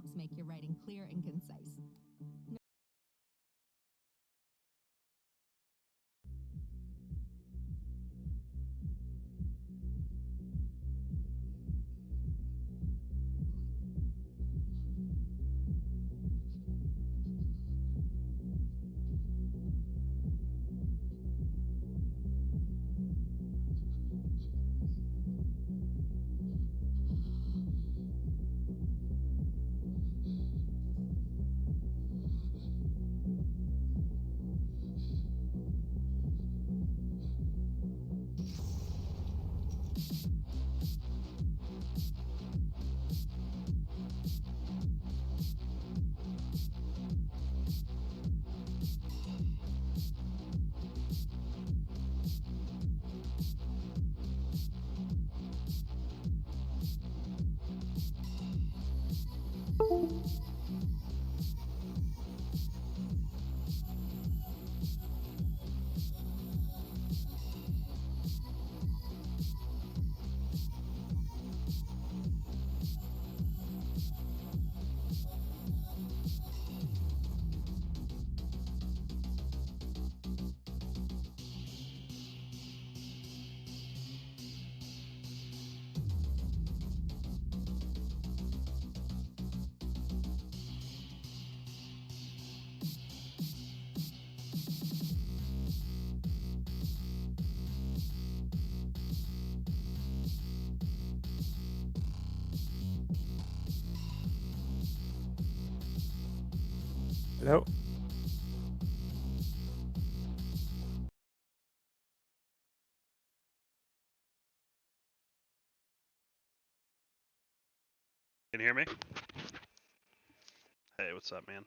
helps make your writing clear and concise. Hello? Can you hear me? Hey, what's up, man?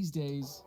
these days,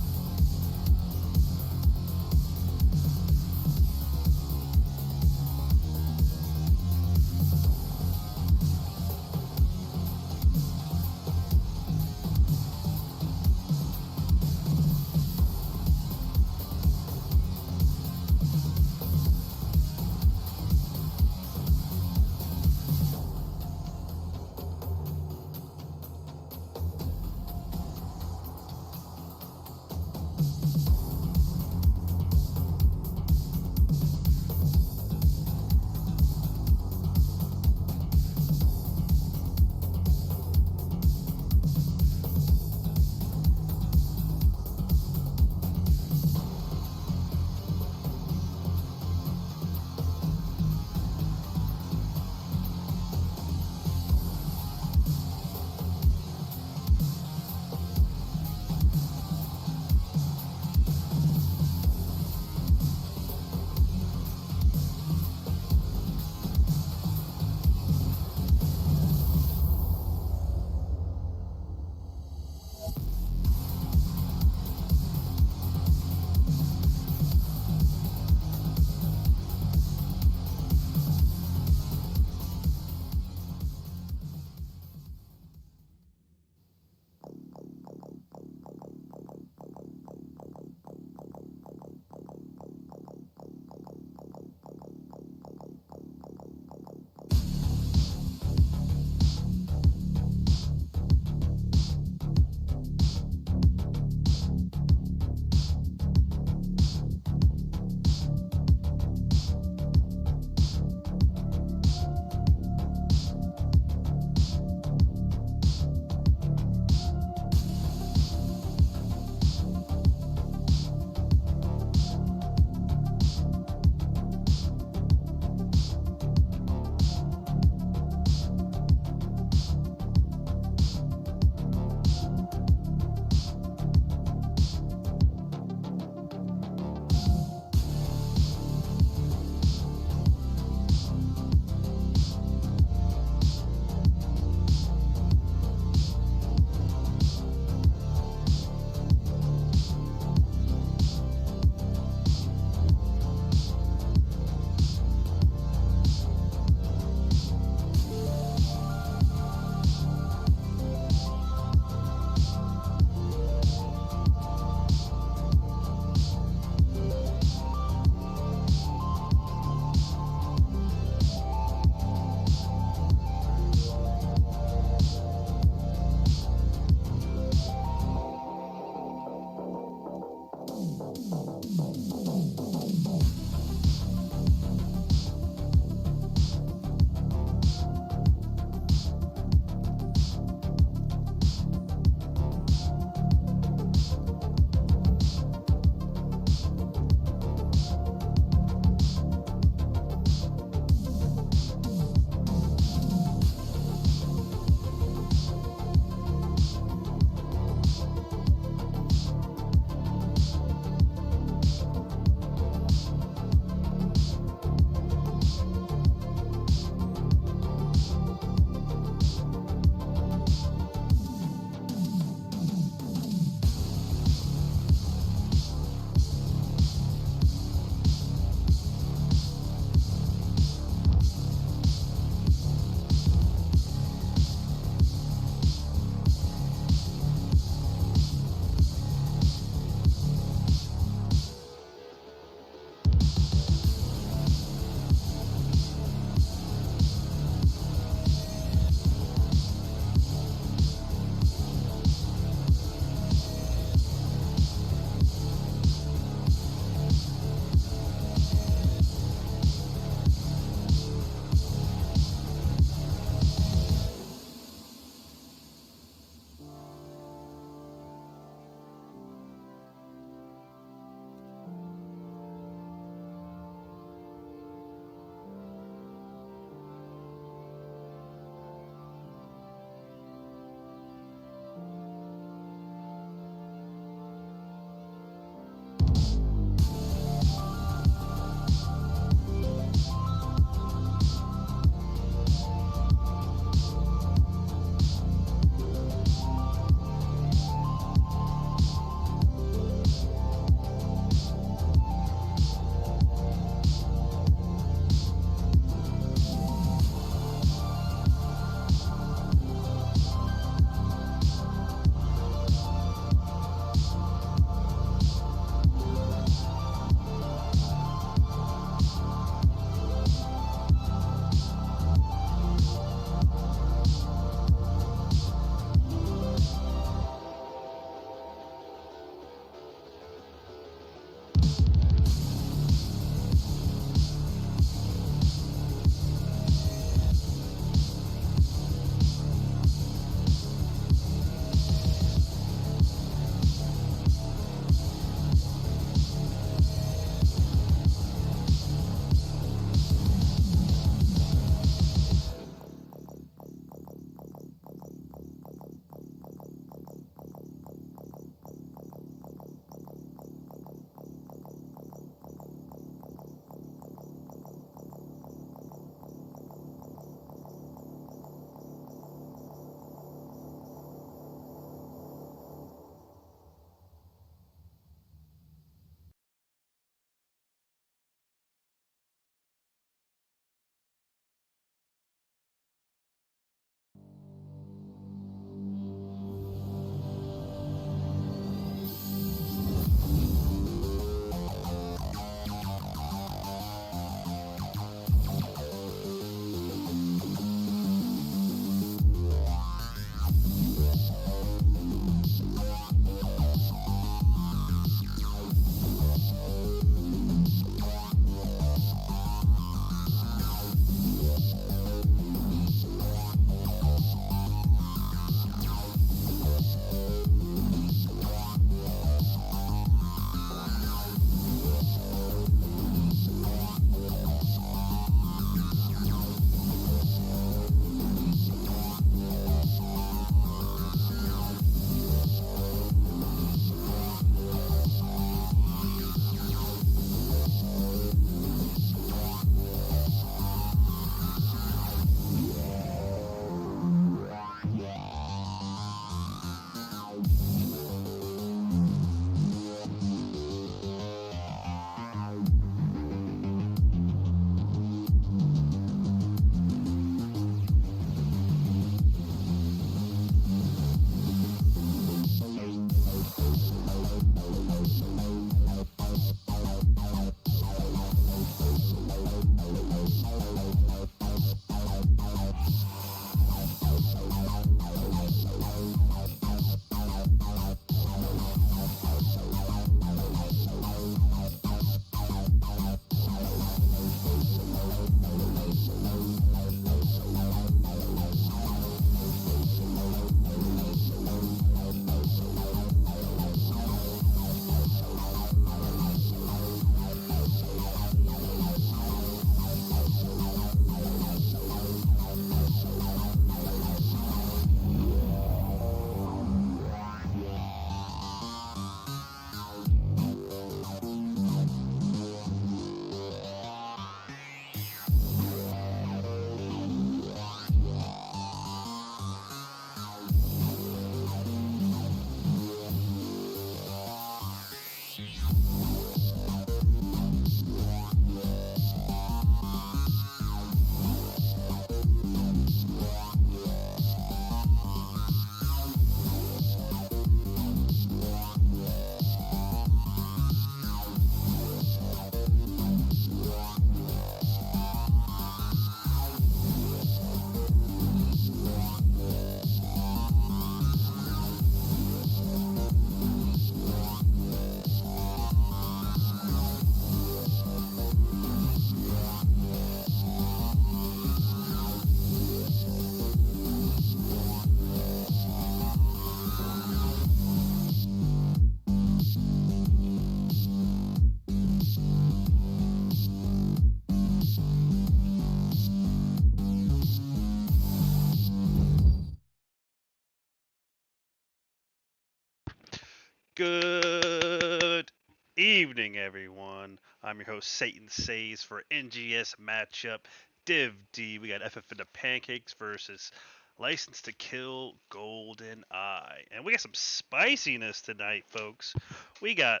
Good evening, everyone. I'm your host, Satan Says, for NGS matchup Div D. We got FF into Pancakes versus License to Kill GoldenEye. And we got some spiciness tonight, folks. We got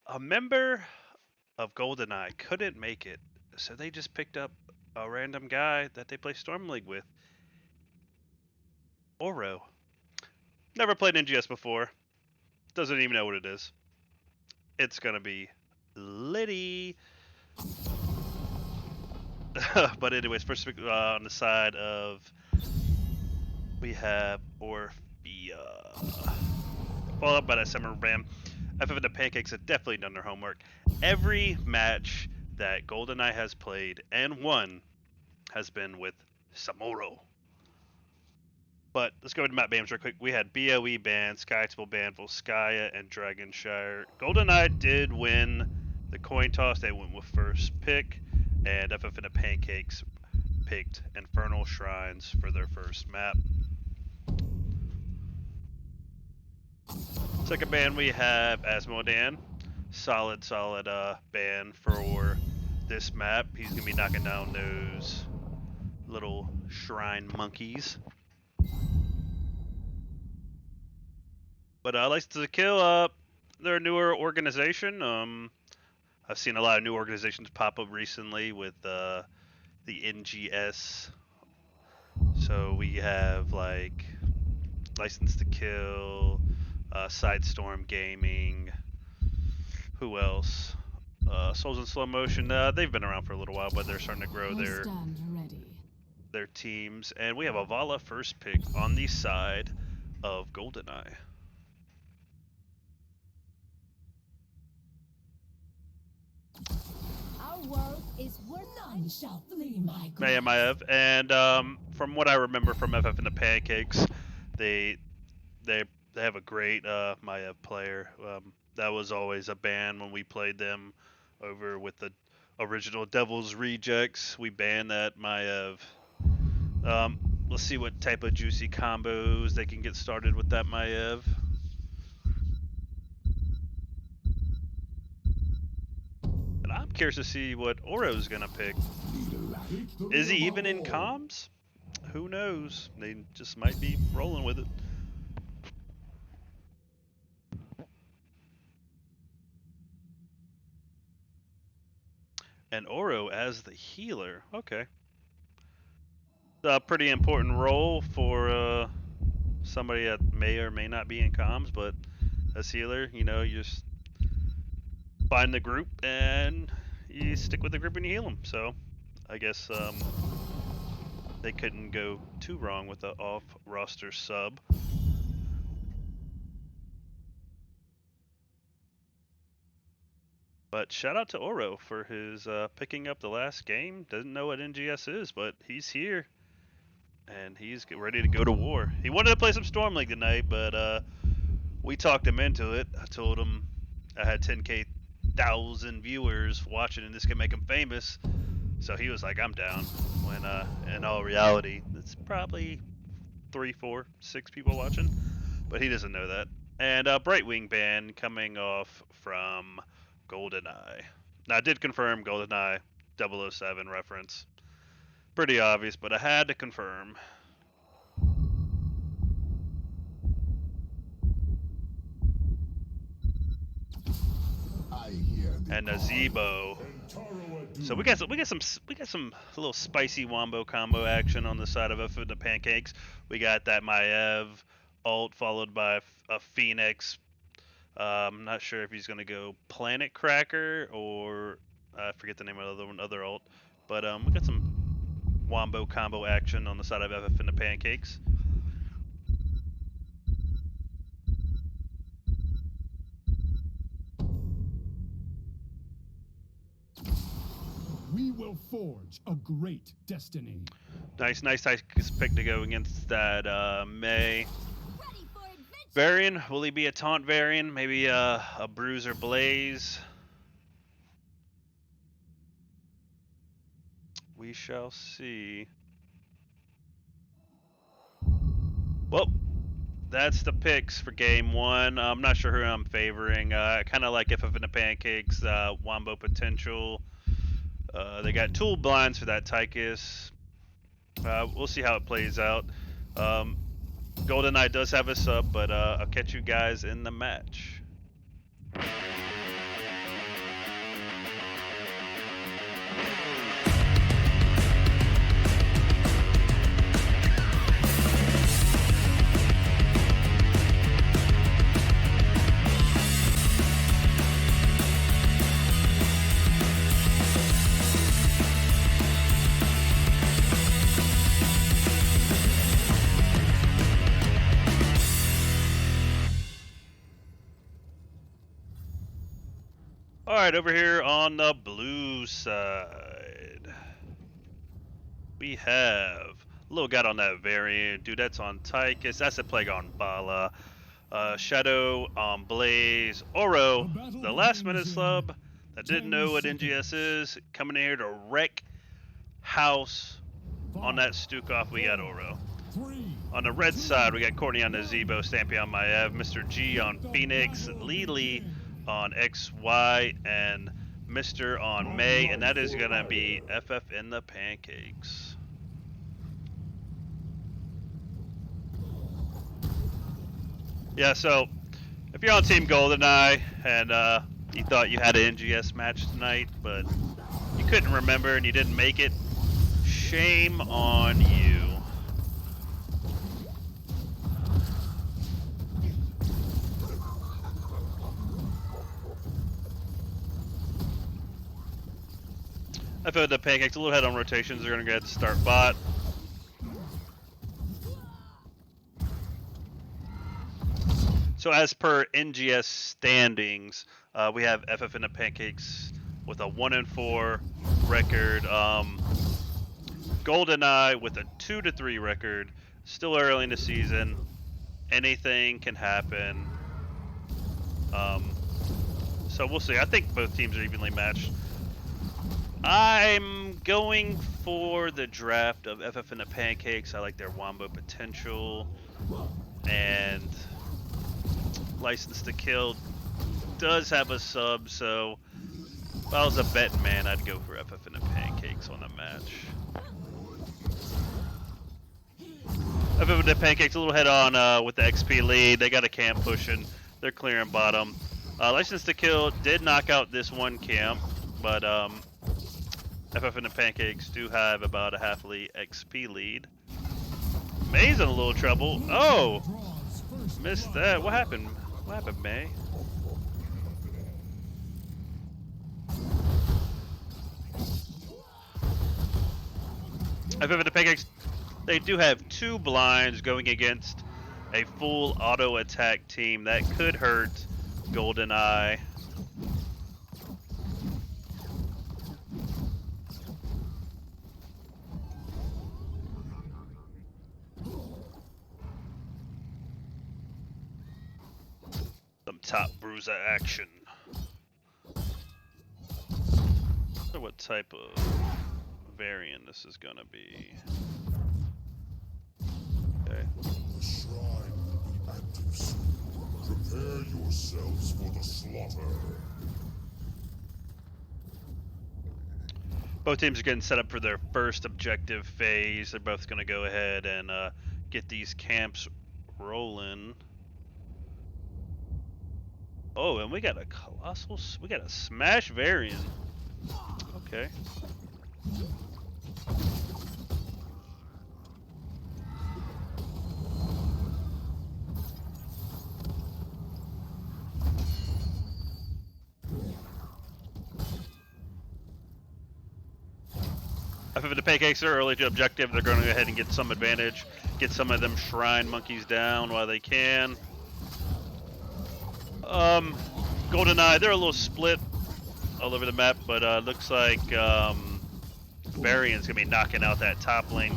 a member of GoldenEye couldn't make it, so they just picked up a random guy that they play Storm League with. Oro. Never played NGS before. Doesn't even know what it is. It's gonna be Liddy. But anyways, first on the side of we have Orphea. Followed up by that Summer Ram. FF and the Pancakes have definitely done their homework. Every match that GoldenEye has played and won has been with Samuro. But let's go to map bans real quick. We had BOE ban, Skytable ban, Volskaya, and Dragonshire. GoldenEye did win the coin toss. They went with first pick, and FF and the Pancakes picked Infernal Shrines for their first map. Second ban we have Asmodan. Solid ban for this map. He's going to be knocking down those little shrine monkeys. But License to Kill, they're a newer organization. I've seen a lot of new organizations pop up recently with the NGS. So we have like License to Kill, Sidestorm Gaming. Who else? Souls in Slow Motion. They've been around for a little while, but they're starting to grow their teams. And we have a Vala first pick on the side of GoldenEye. Is worth none shall flee my Mayev, and from what I remember from FF and the Pancakes, they have a great Mayev player. That was always a ban when we played them over with the original Devil's Rejects. We banned that Mayev. Let's see what type of juicy combos they can get started with that Mayev. And I'm curious to see what Oro's gonna pick. Is he even in comms? Who knows? They just might be rolling with it. And Oro as the healer. Okay. A pretty important role for somebody that may or may not be in comms, but as healer, you know, you just find the group and you stick with the group and you heal them. So I guess they couldn't go too wrong with the off-roster sub. But shout out to Oro for his picking up the last game. Doesn't know what NGS is, but he's here. And he's ready to go to war. He wanted to play some Storm League tonight, but we talked him into it. I told him I had 10,000 viewers watching and this could make him famous. So he was like, I'm down. When in all reality, it's probably 3, 4, 6 people watching. But he doesn't know that. And Brightwing ban coming off from GoldenEye. Now I did confirm GoldenEye 007 reference. Pretty obvious, but I had to confirm. And a Zebo. So we got some little spicy wombo combo action on the side of FF and the Pancakes. We got that Maiev ult followed by a Phoenix. I'm not sure if he's gonna go Planet Cracker or I forget the name of the other ult, but we got some wombo combo action on the side of FF and the Pancakes. We will forge a great destiny. Nice pick to go against that May. Varian, will he be a taunt Varian? Maybe a Bruiser Blaze? We shall see. Well, that's the picks for game one. I'm not sure who I'm favoring. I kind of like FF and the Pancakes, Wombo Potential. They got tool blinds for that Tychus. We'll see how it plays out. GoldenEye does have a sub, but I'll catch you guys in the match. Alright, over here on the blue side, we have a little guy on that variant. Dude, that's on Tychus. That's a Plague on Bala. Shadow on Blaze. Oro, the last minute sub that didn't know what NGS is, coming in here to wreck house on that Stukov. We got Oro. On the red side, we got Courtney on the Zebo, Stampy on Maev, Mr. G on Phoenix, Lily on XY, and Mr. on May, and that is gonna be FF in the Pancakes. Yeah, so if you're on Team GoldenEye and you thought you had an NGS match tonight, but you couldn't remember and you didn't make it, shame on you. I feel the Pancakes a little head on rotations. They're going to go ahead and start bot. So as per NGS standings, we have FF and the Pancakes with a 1-4 record. GoldenEye with a 2-3 record. Still early in the season. Anything can happen. So we'll see. I think both teams are evenly matched. I'm going for the draft of FF and the Pancakes. I like their Wombo Potential. And License to Kill does have a sub, so if I was a betting man, I'd go for FF and the Pancakes on the match. FF and the Pancakes a little head on with the XP lead. They got a camp pushing. They're clearing bottom. License to Kill did knock out this one camp, but FF and the Pancakes do have about a half XP lead. May's in a little trouble. Oh! Missed that. What happened? What happened, May? FF and the Pancakes, they do have 2 blinds going against a full auto attack team. That could hurt GoldenEye. Some top bruiser action. I wonder what type of variant this is gonna be. Okay. The shrine will be active soon. Prepare yourselves for the slaughter. Both teams are getting set up for their first objective phase. They're both gonna go ahead and get these camps rolling. Oh, and we got a colossal, we got a smash variant. Okay. FF and the Pancakes are early to objective. They're going to go ahead and get some advantage, get some of them shrine monkeys down while they can. GoldenEye, they're a little split all over the map, but looks like Varian's gonna be knocking out that top lane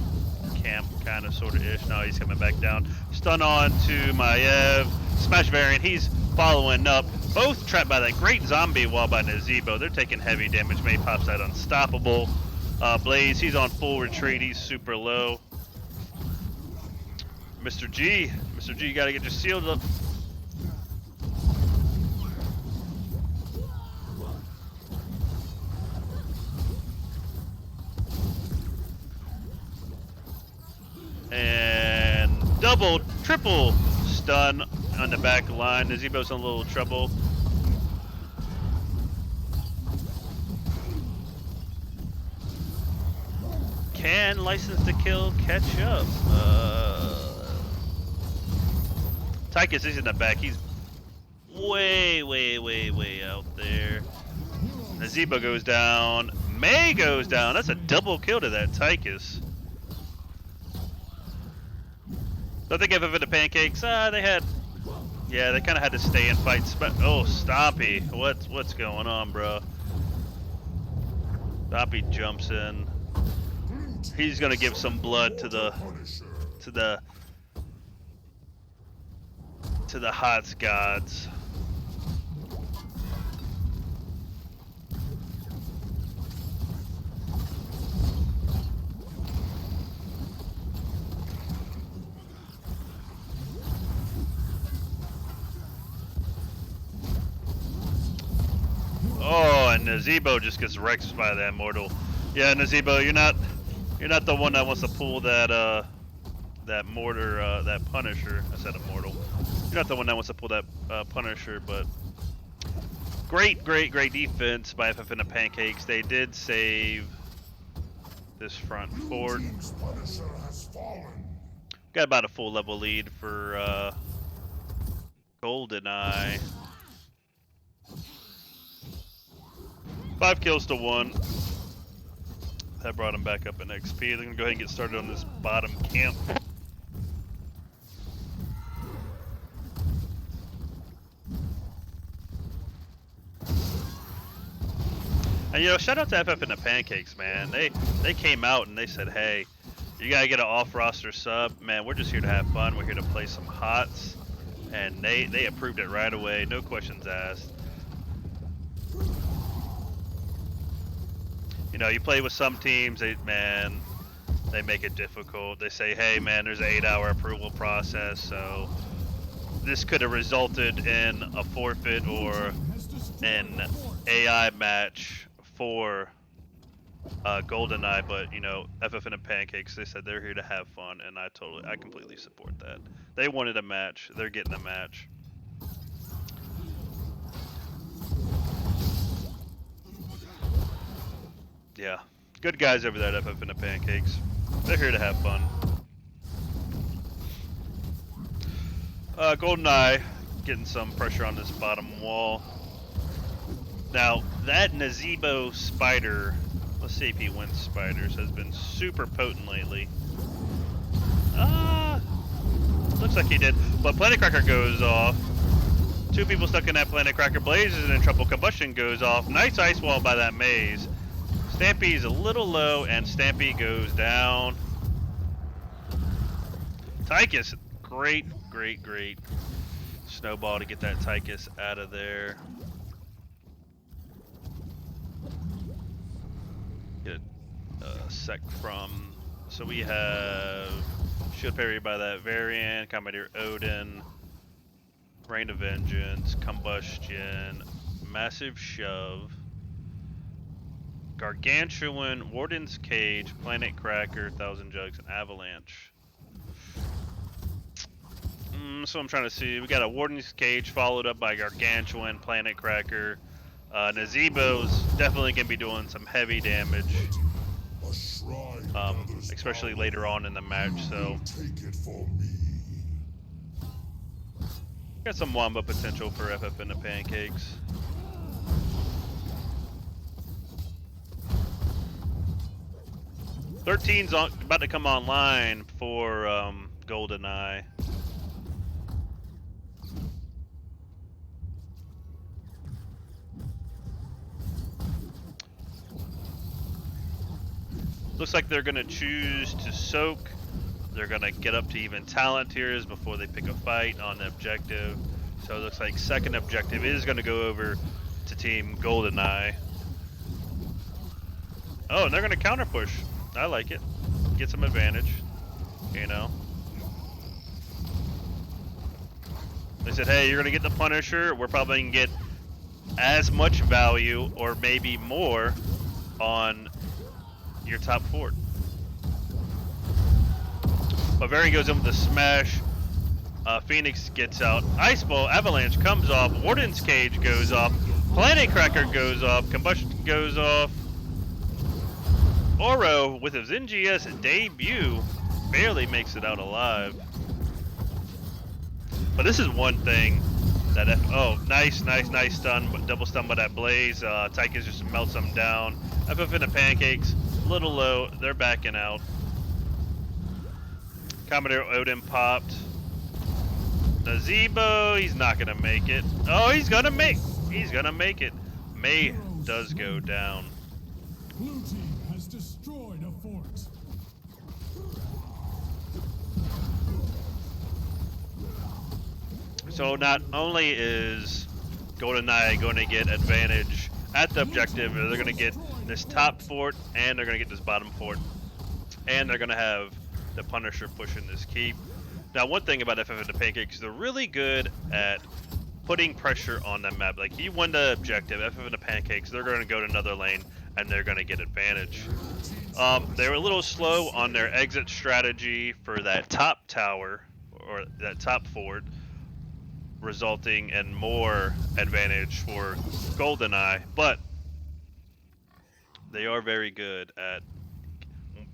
camp, kind of, sort of ish. No, he's coming back down. Stun on to Maev. Smash Variant, he's following up. Both trapped by that great zombie wall by Nazebo. They're taking heavy damage. May pops out unstoppable. Blaze, he's on full retreat. He's super low. Mr. G, you gotta get your shield up. And double, triple stun on the back line. Nazebo's in a little trouble. Can License to Kill catch up? Tychus is in the back. He's way out there. Nazebo goes down. May goes down. That's a double kill to that Tychus. So I think if it the Pancakes, they had, yeah, they kind of had to stay and fight. Oh, Stompy, what's going on, bro? Stompy jumps in. He's gonna give some blood to the Hots gods. Oh, and Nazebo just gets wrecked by that mortal. Yeah, Nazebo, you're not the one that wants to pull that that mortar, that Punisher. I said immortal. You're not the one that wants to pull that Punisher, but great defense by FF and the Pancakes. They did save this front fort. Got about a full level lead for GoldenEye. 5 kills to 1. That brought him back up in XP. They're gonna go ahead and get started on this bottom camp. And you know, shout out to FF and the Pancakes, man. They came out and they said, hey, you gotta get an off-roster sub. Man, we're just here to have fun. We're here to play some HOTS. And they approved it right away, no questions asked. You know, you play with some teams, they make it difficult. They say, hey man, there's an 8-hour approval process, so this could have resulted in a forfeit or an AI match for GoldenEye, but you know, FF and the Pancakes, they said they're here to have fun, and I completely support that. They wanted a match, they're getting a match. Yeah, good guys over there at FF and the Pancakes. They're here to have fun. GoldenEye getting some pressure on this bottom wall. Now, that Nazebo Spider, let's see if he wins Spiders, has been super potent lately. Looks like he did. But Planet Cracker goes off. 2 people stuck in that Planet Cracker. Blaze is in trouble. Combustion goes off. Nice ice wall by that maze. Stampy's a little low, and Stampy goes down. Tychus, great snowball to get that Tychus out of there. Get a sec from. So we have shield parry by that variant, Commander Odin, Rain of Vengeance, Combustion, Massive Shove, Gargantuan, Warden's Cage, Planet Cracker, Thousand Jugs, and Avalanche. So I'm trying to see. We got a Warden's Cage followed up by Gargantuan, Planet Cracker. Nazebo's definitely going to be doing some heavy damage, especially later on in the match. So got some Wamba potential for FF and the Pancakes. Thirteen's about to come online for GoldenEye. Looks like they're going to choose to soak. They're going to get up to even talent tiers before they pick a fight on the objective. So it looks like second objective is going to go over to Team GoldenEye. Oh, and they're going to counter push. I like it. Get some advantage, you know. They said, hey, you're going to get the Punisher. We're probably going to get as much value or maybe more on your top fort. Bavarian goes in with the smash. Phoenix gets out. Ice Ball, Avalanche comes off. Warden's Cage goes off. Planet Cracker goes off. Combustion goes off. Oro, with his NGS debut, barely makes it out alive. But this is one thing that oh, nice stun, double stun by that Blaze. Tychus just melts them down. FF into Pancakes, a little low. They're backing out. Commodore Odin popped. Nazebo, he's not gonna make it. Oh, he's gonna make it. May does go down. Blue team has destroyed a fort. So not only is GoldenEye going to get advantage at the objective, they're going to get this top fort and they're going to get this bottom fort. And they're going to have the Punisher pushing this keep. Now, one thing about FF and the Pancakes, they're really good at putting pressure on the map. Like, you win the objective, FF and the Pancakes, they're going to go to another lane and they're going to get advantage. They were a little slow on their exit strategy for that top tower, or that top fort, resulting in more advantage for GoldenEye, but they are very good at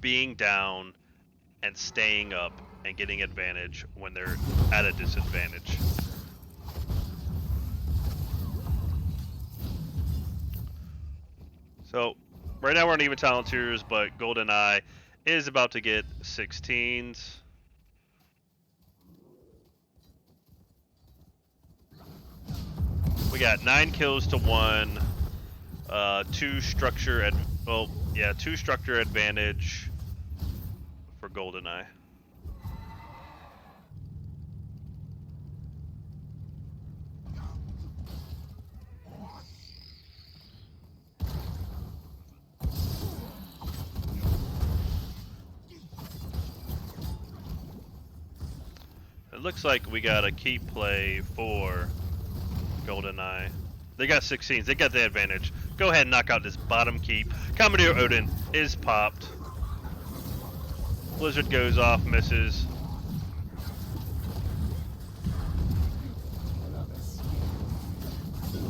being down and staying up and getting advantage when they're at a disadvantage. So right now we're on even talent tiers, but GoldenEye is about to get 16s. We got 9 kills to 1, 2 structure advantage for GoldenEye. It looks like we got a keep play for GoldenEye. They got 16s. They got the advantage. Go ahead and knock out this bottom keep. Commodore Odin is popped. Blizzard goes off, misses.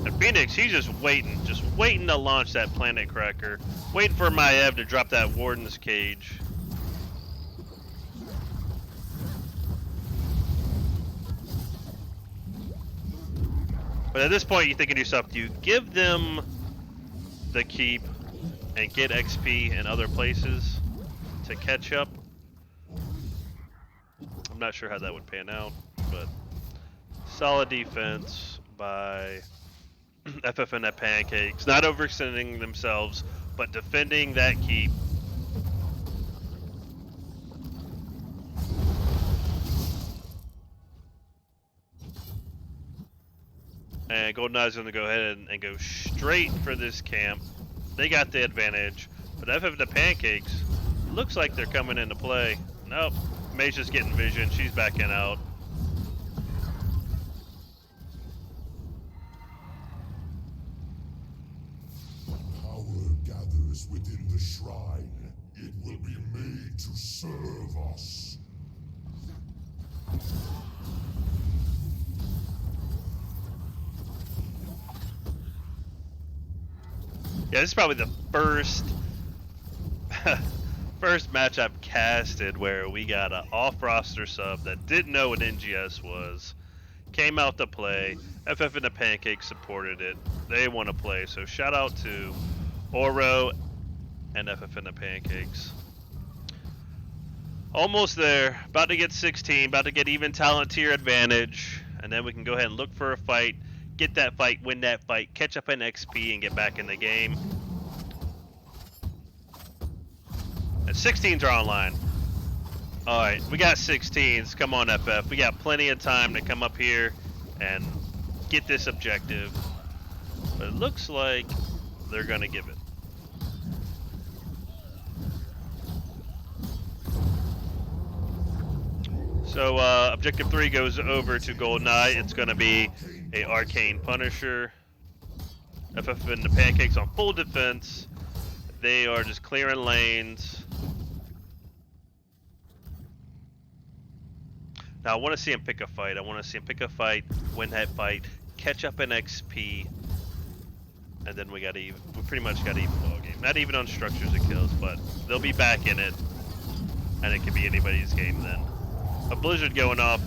And Phoenix, he's just waiting to launch that Planet Cracker. Waiting for Maev to drop that Warden's Cage. But at this point, you're thinking to yourself, do you give them the keep and get XP in other places to catch up? I'm not sure how that would pan out, but solid defense by FF and that Pancakes. Not overextending themselves, but defending that keep. And GoldenEye's going to go ahead and go straight for this camp. They got the advantage. But FF and the Pancakes, looks like they're coming into play. Nope. May's just getting vision. She's backing out. Power gathers within the shrine. It will be made to serve us. Yeah, this is probably the first match I've casted where we got an off-roster sub that didn't know what NGS was, came out to play. FF and the Pancakes supported it. They want to play, so shout out to Oro and FF and the Pancakes. Almost there. About to get 16. About to get even talent tier advantage, and then we can go ahead and look for a fight. Get that fight, win that fight, catch up in XP, and get back in the game. And 16s are online. Alright, we got 16s. Come on, FF. We got plenty of time to come up here and get this objective. But it looks like they're going to give it. So objective 3 goes over to GoldenEye. It's going to be a Arcane Punisher. FF and the Pancakes on full defense. They are just clearing lanes. Now I want to see him pick a fight. I want to see him pick a fight, win that fight, catch up in XP, and then we pretty much got an even ball game. Not even on structures and kills, but they'll be back in it, and it could be anybody's game then. A blizzard going off,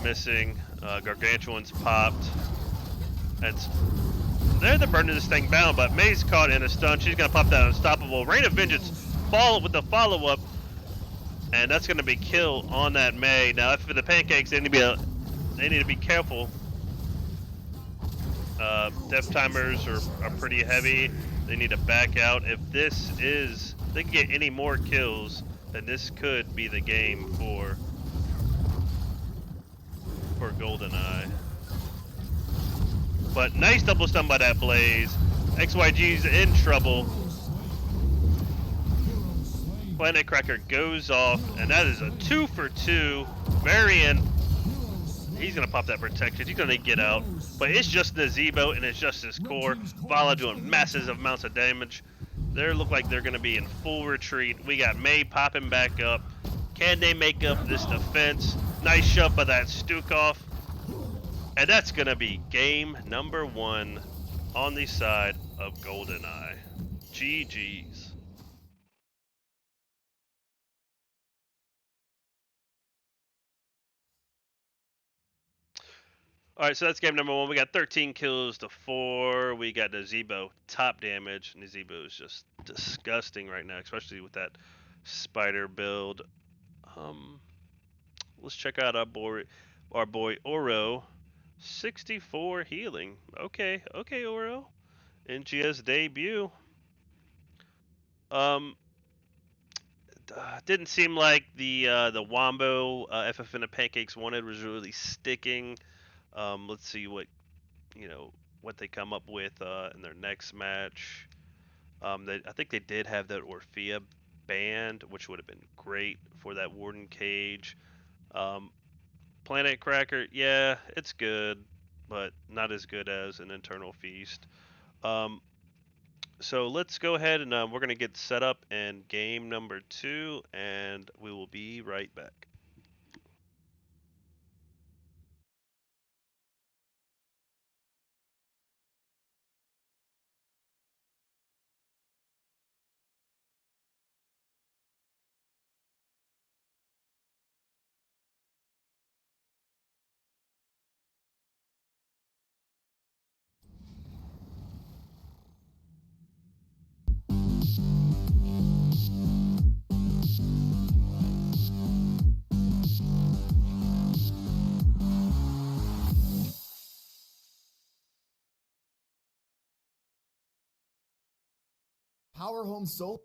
missing. Gargantuan's popped, and they're burning this thing down. But May's caught in a stun. She's gonna pop that unstoppable Rain of Vengeance, follow with the follow-up, and that's gonna be kill on that May. Now, for the Pancakes, they need to be careful. Death timers are pretty heavy. They need to back out. If they can get any more kills, then this could be the game for GoldenEye. But nice double stun by that Blaze. XYG's in trouble. Planet Cracker goes off, and that is a 2 for 2. Varian, he's gonna pop that protection. He's gonna get out, but it's just Nazebo and it's just his core. Vala doing massive amounts of damage. They look like they're gonna be in full retreat. We got May popping back up. Can they make up this defense? Nice shove by that Stukov. And that's gonna be game number 1 on the side of GoldenEye. GG's. Alright, so that's game number 1. We got 13 kills to 4. We got Nazebo top damage. Nazebo is just disgusting right now, especially with that spider build. Let's check out our boy Oro. 64 healing. Okay, Oro. NGS debut. Didn't seem like the Wombo FF and the Pancakes wanted was really sticking. Let's see what they come up with in their next match. I think they did have that Orphea banned, which would have been great for that Warden cage. Planet Cracker, yeah, it's good, but not as good as an Internal Feast. So let's go ahead and we're going to get set up in game number 2, and we will be right back. Power Home Soul.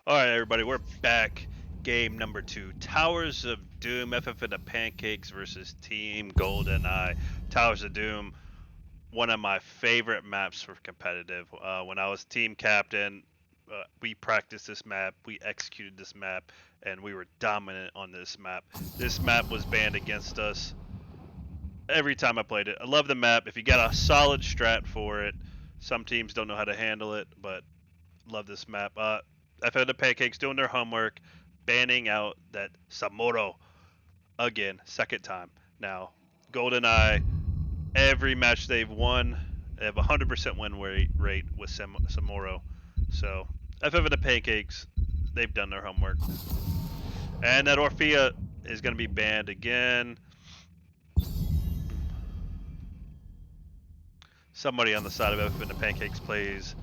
All right, everybody, we're back. Game number 2, Towers of Doom, FF and the Pancakes versus Team GoldenEye. Towers of Doom, one of my favorite maps for competitive. When I was team captain, we practiced this map, we executed this map, and we were dominant on this map. This map was banned against us every time I played it. I love the map. If you got a solid strat for it, some teams don't know how to handle it, but love this map. I've had the Pancakes doing their homework, banning out that Samuro again, second time. Now, GoldenEye, every match they've won, they have 100% win rate with Samuro. So, FF and the Pancakes, they've done their homework. And that Orphea is going to be banned again. Somebody on the side of FF and the Pancakes plays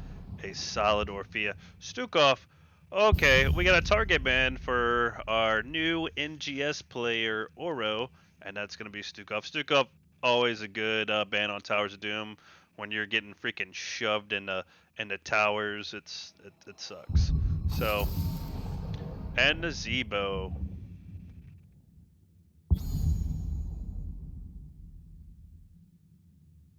a solid Orphea. Stukov, okay, we got a target ban for our new NGS player, Oro, and that's going to be Stukov. Stukov, always a good ban on Towers of Doom. When you're getting freaking shoved in the towers, it sucks. So, and the Zebo.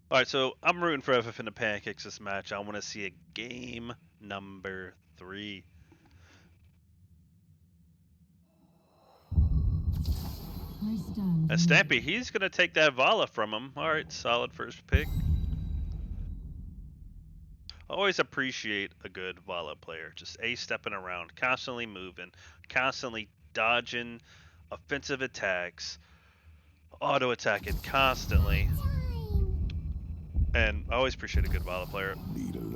All right, so I'm rooting for FF and the Pancakes this match. I want to see a game number 3. And Stampy, he's going to take that Vala from him. All right, solid first pick. I always appreciate a good Vala player. Just A-stepping around, constantly moving, constantly dodging offensive attacks, auto-attacking constantly. And I always appreciate a good Vala player.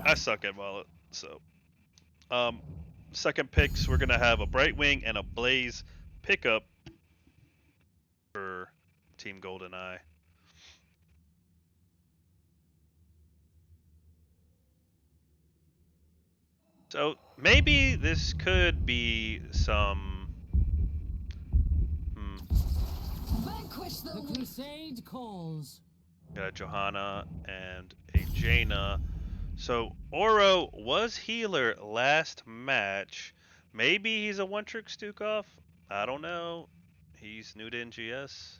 I suck at Vala, so. Second picks, we're going to have a Brightwing and a Blaze pickup for Team GoldenEye. So maybe this could be some. Vanquish the crusade calls. Got a Johanna and a Jaina. So Oro was healer last match. Maybe he's a one-trick Stukov. I don't know. He's new to NGS.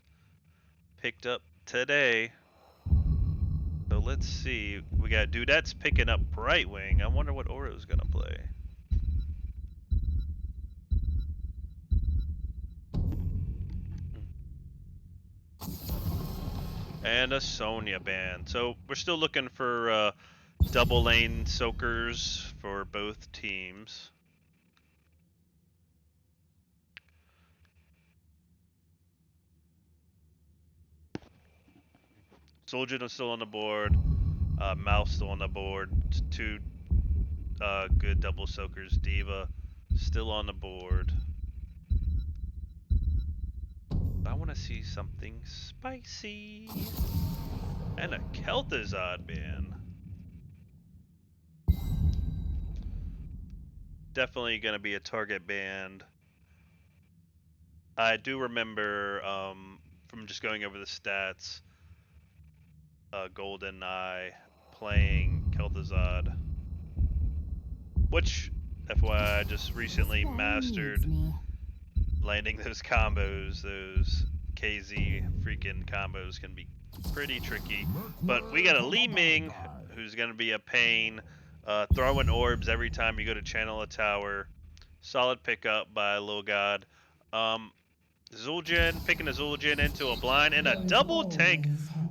Picked up today. So let's see. We got Dudettes picking up Brightwing. I wonder what Oro's gonna play. And a Sonya band. So we're still looking for double lane soakers for both teams. Soldier is still on the board. Mouse still on the board. 2 good double soakers. Diva still on the board. I want to see something spicy. And a Kel'Thuzad ban. Definitely going to be a target band. I do remember from just going over the stats, GoldenEye playing Kel'Thuzad, which, FYI, I just recently mastered landing those combos. Those KZ freaking combos can be pretty tricky. But we got a Li Ming who's going to be a pain. Throwing orbs every time you go to channel a tower. Solid pickup by Lil God. Zul'jin, picking a Zul'jin into a blind and a double tank.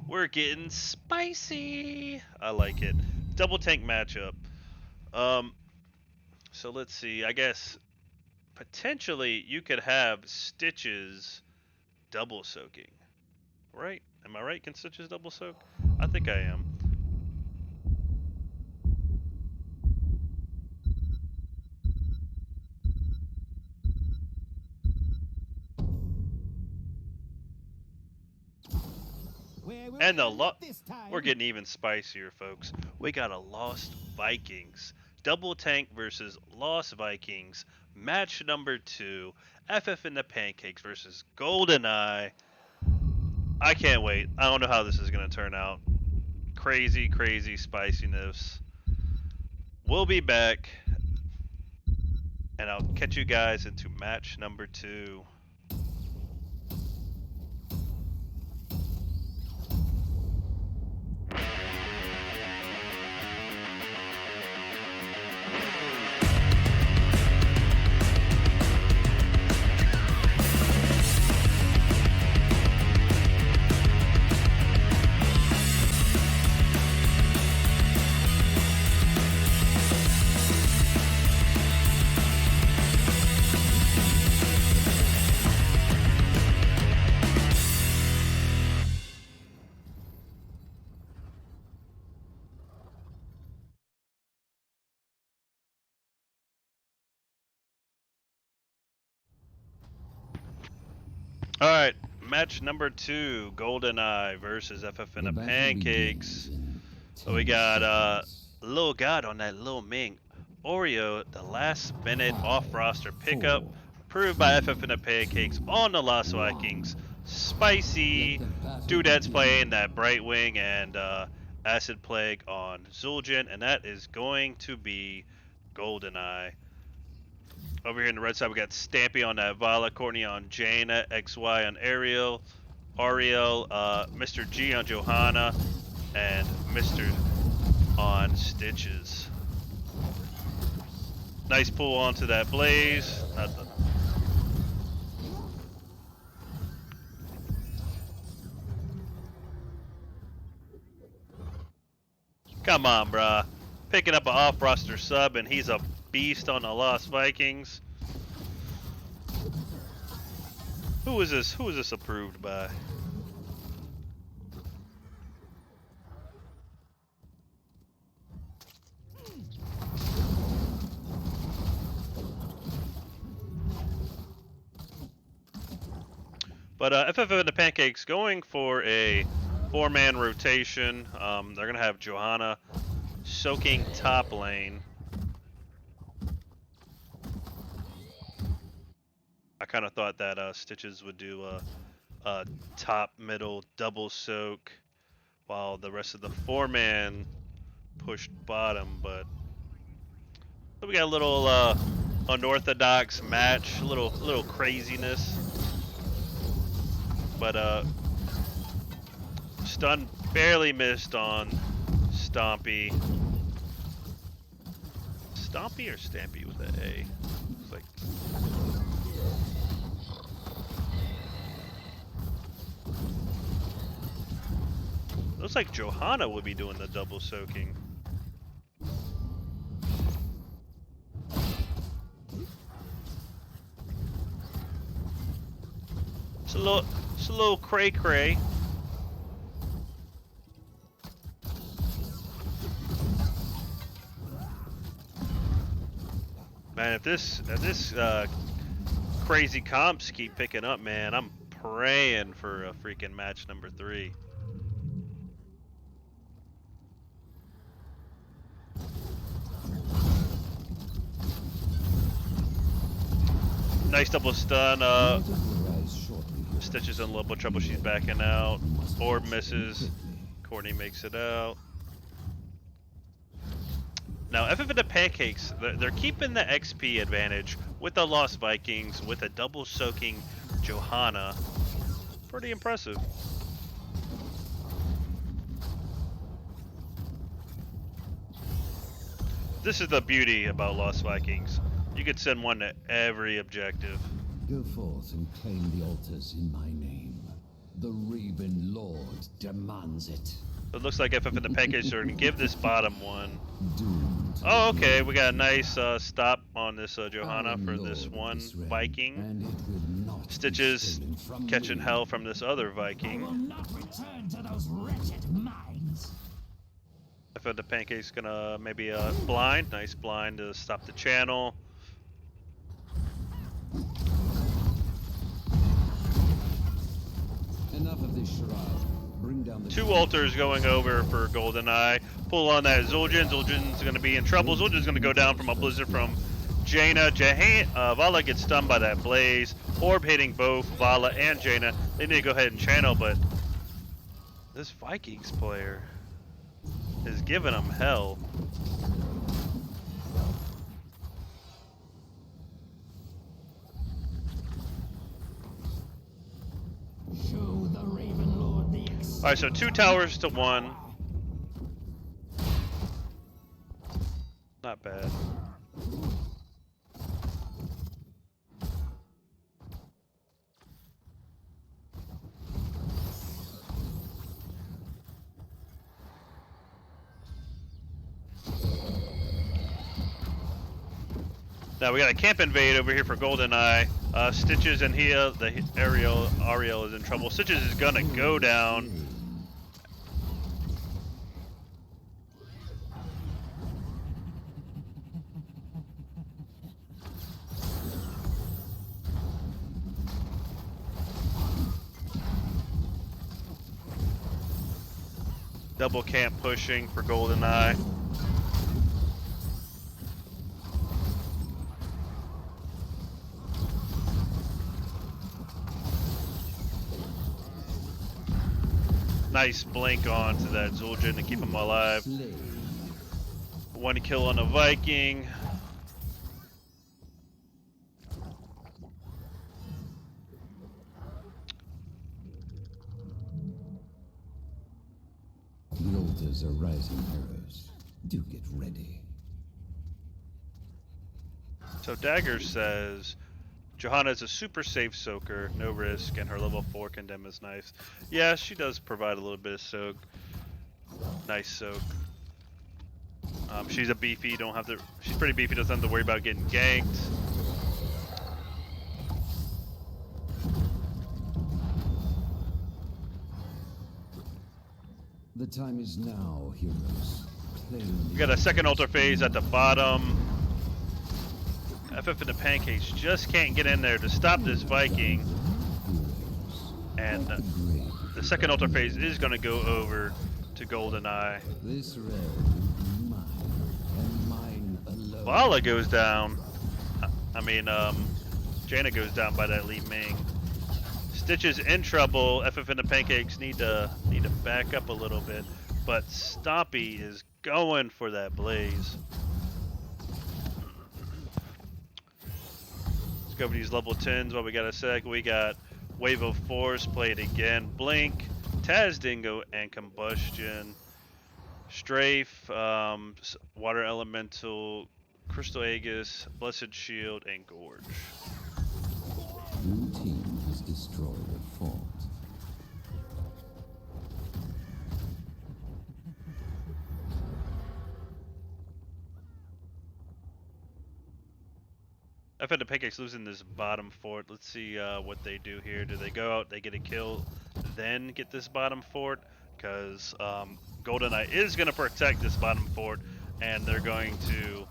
We're getting spicy. I like it. Double tank matchup. So let's see. I guess potentially you could have Stitches double soaking. Right? Am I right? Can Stitches double soak? I think I am. And we're getting even spicier, folks. We got a Lost Vikings. Double tank versus Lost Vikings. Match number 2. FF and the Pancakes versus GoldenEye. I can't wait. I don't know how this is going to turn out. Crazy, crazy spiciness. We'll be back. and I'll catch you guys into match number 2. Alright, match number 2, GoldenEye versus FF and the Pancakes. So we got Lil God on that Lil Ming. Oreo, the last minute off-roster pickup, approved by FF and the Pancakes on the Lost Vikings. Spicy, Dudettes playing that Brightwing and Acid Plague on Zul'jin, and that is going to be GoldenEye. Over here on the red side, we got Stampy on that Vala, Courtney on Jaina, XY on Ariel, Mr. G on Johanna, and Mr. on Stitches. Nice pull onto that Blaze. Come on, bruh. Picking up an off-roster sub, and he's a beast on the Lost Vikings. Who is this? Who is this approved by? But FF and the Pancakes going for a 4-man rotation. They're gonna have Johanna soaking top lane. I kind of thought that Stitches would do a top middle double soak while the rest of the 4-man pushed bottom, but so we got a little unorthodox match, a little craziness. But stun barely missed on Stompy. Stompy or Stampy with the A? It's like looks like Johanna would be doing the double soaking. It's a little cray cray. Man, if this crazy comps keep picking up, man, I'm praying for a freaking match number 3. Nice double stun. Stitches in a little bit of trouble. She's backing out. Orb misses. Courtney makes it out. Now, FF and the Pancakes, they're keeping the XP advantage with the Lost Vikings with a double soaking Johanna. Pretty impressive. This is the beauty about Lost Vikings. You could send one to every objective. Go forth and claim the altars in my name. The Raven Lord demands it. It looks like FF and the Pancakes are going to give this bottom one. Doomed. Oh, okay. We got a nice stop on this Johanna for this one Viking. And it will not Stitches be stolen from catching you. hell from this other I will Viking. not return to those wretched mines. FF and the Pancakes going to maybe blind. Nice blind to stop the channel. Enough of this charade. Bring down the 2 altars going over for GoldenEye. Pull on that Zul'jin. Zul'jin's going to be in trouble. Zul'jin's going to go down from a blizzard from Jaina. Vala gets stunned by that blaze. Orb hitting both Vala and Jaina. They need to go ahead and channel, but this Vikings player is giving them hell. Alright, so 2 towers to 1. Not bad. Now we got a camp invade over here for GoldenEye. Stitches and the Ariel is in trouble. Stitches is gonna go down. Double camp pushing for GoldenEye. Nice blink onto that Zul'jin to keep him alive. 1 kill on a Viking. The altars are rising heroes. Do get ready. So Dagger says Johanna is a super safe soaker, no risk, and her level 4 condemn is nice. Yeah, she does provide a little bit of soak. Nice soak. She's a beefy, she's pretty beefy, doesn't have to worry about getting ganked. The time is now, heroes. We got a second altar phase at the bottom. FF and the Pancakes just can't get in there to stop this Viking. And the second altar phase is going to go over to GoldenEye. This realm is mine, and mine alone. Vala goes down. Jaina goes down by that Li Ming. Stitches in trouble. FF and the Pancakes need to back up a little bit. But Stompy is going for that blaze. Let's go over these level 10s while we got a sec. We got Wave of Force, play it again. Blink, Taz Dingo, and Combustion. Strafe, Water Elemental, Crystal Aegis, Blessed Shield, and Gorge. Blue team has destroyed a fort. I've had the Pancakes losing this bottom fort. Let's see what they do here. Do they go out, they get a kill, then get this bottom fort? Because GoldenEye is going to protect this bottom fort, and they're going to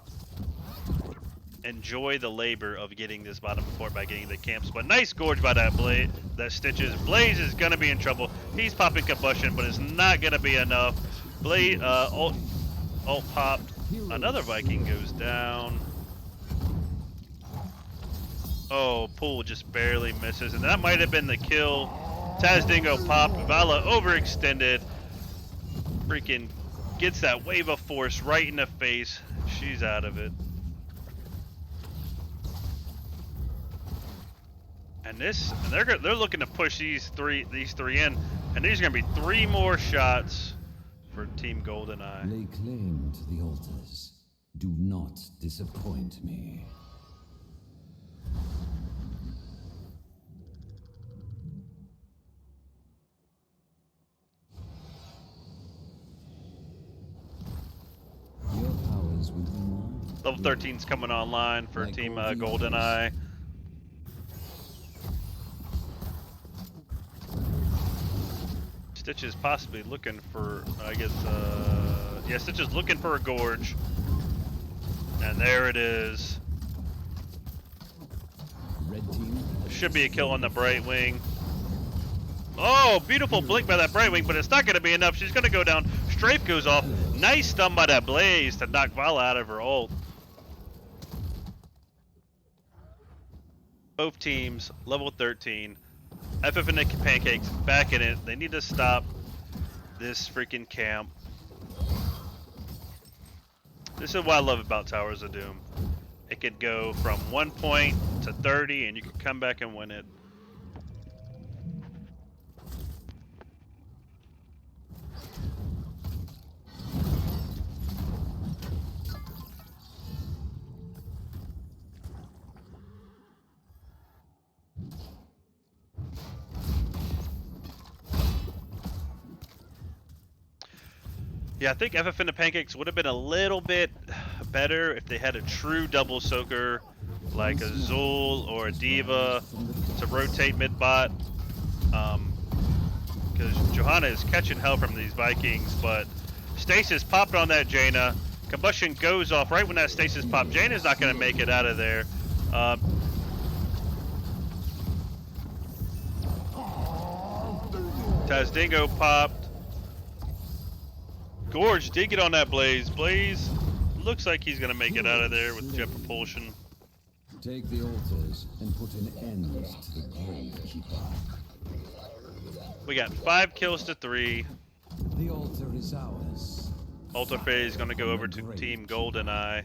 enjoy the labor of getting this bottom fort by getting the camps. But nice Gorge by that Stitches. Blaze is going to be in trouble. He's popping Combustion, but it's not going to be enough. Blaze, ult popped. Another Viking goes down. Oh, Pool just barely misses, and that might have been the kill. Taz Dingo popped. Vala overextended. Freaking gets that Wave of Force right in the face. She's out of it. And they're looking to push these three in, and these are gonna be 3 more shots for Team GoldenEye. Lay claim to the altars. Do not disappoint me. Your powers will be mine. Level 13's coming online for Team GoldenEye. Stitch is possibly looking for, yeah, Stitch is looking for a Gorge. And there it is. Red team. Should be a kill on the Brightwing. Oh, beautiful blink by that Brightwing, but it's not going to be enough. She's going to go down. Strafe goes off. Nice stun by that Blaze to knock Vala out of her ult. Both teams, level 13. FF and the Pancakes back in it. They need to stop this freaking camp. This is what I love about Towers of Doom. It could go from 1 point to 30 and you can come back and win it. Yeah, I think FF and the Pancakes would have been a little bit better if they had a true double soaker like a Zul or a Diva to rotate mid bot. Because Johanna is catching hell from these Vikings, but Stasis popped on that Jaina. Combustion goes off right when that Stasis popped. Jaina's not going to make it out of there. Tazdingo popped. Gorge did get on that Blaze. Blaze looks like he's going to make it out of there with jet propulsion. Take the altars and put an end to the Gravekeeper. We got 5 kills to 3. The altar is ours. Altar phase is going to go over to Team GoldenEye.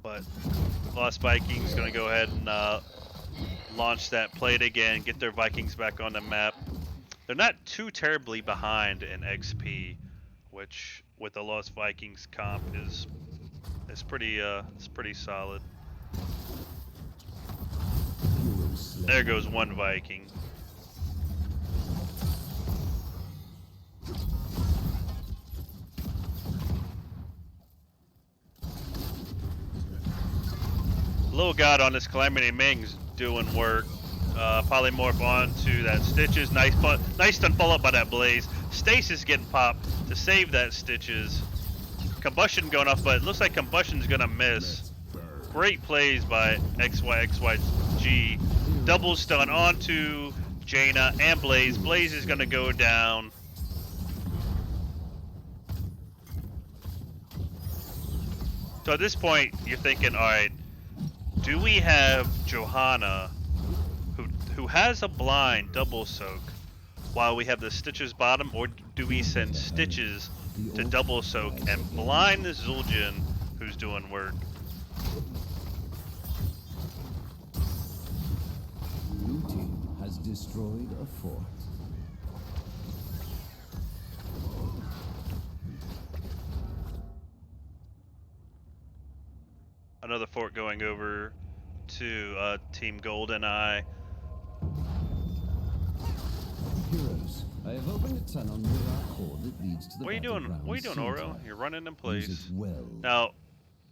But Lost Vikings going to go ahead and launch that plate again, get their Vikings back on the map. They're not too terribly behind in XP, which with the Lost Vikings comp is pretty solid. There goes one Viking. Little God on this Calamity Ming's doing work. Polymorph onto that Stitches. Nice stun follow up by that Blaze. Stasis getting popped to save that Stitches. Combustion going off, but it looks like Combustion's gonna miss. Great plays by XYG. Double stun onto Jaina and Blaze. Blaze is gonna go down. So at this point, you're thinking, all right, do we have Johanna, who has a blind double soak, while we have the Stitches bottom, or do we send Stitches to double soak and blind the Zul'jin who's doing work? Blue team has destroyed a fort. Another fort going over to Team GoldenEye. Heroes, I have opened a tunnel near our core that leads to the What are you doing? What are you doing, Oro? center. You're running in Use place. it well. Now,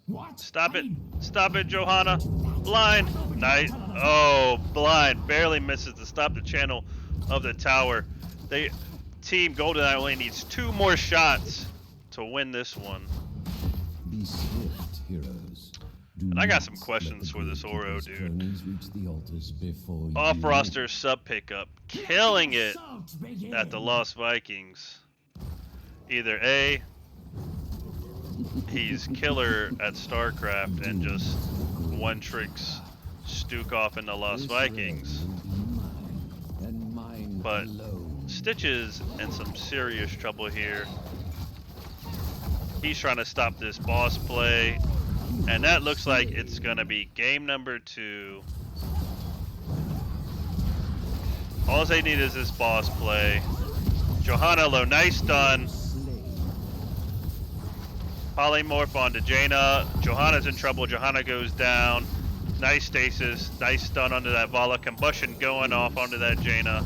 What? stop it. Stop it, Johanna. Blind. Nice. Oh, blind. Barely misses to stop the channel of the tower. Team GoldenEye only needs 2 more shots to win this one. Be swift, heroes. Do And I got not some let questions the for this Oro Gravekeeper's dude. cronies reach the altars before Off you. roster sub pickup. Killing it Assault begin. at the Lost Vikings. Either A, he's killer at StarCraft and just one tricks Stuke off in the Lost Vikings. And mine But alone. Stitches in some serious trouble here. He's trying to stop this boss play, and that looks like it's gonna be game number 2. All they need is this boss play. Johanna low, nice stun. Polymorph onto Jaina. Johanna's in trouble. Johanna goes down. Nice stasis. Nice stun onto that Vala. Combustion going off onto that Jaina.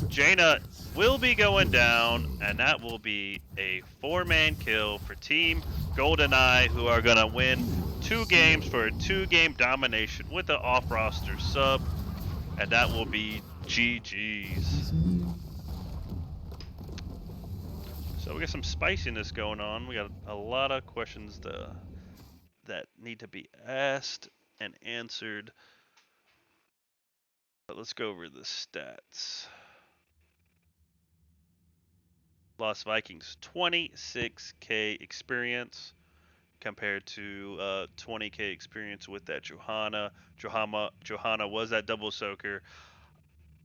Jaina will be going down, and that will be a 4-man kill for Team GoldenEye, who are going to win 2 games for a 2-game domination with the off-roster sub, and that will be GG's. So we got some spiciness going on. We got a lot of questions that need to be asked and answered. But let's go over the stats. Lost Vikings 26k experience compared to 20k experience with that Johanna. Johanna was that double soaker.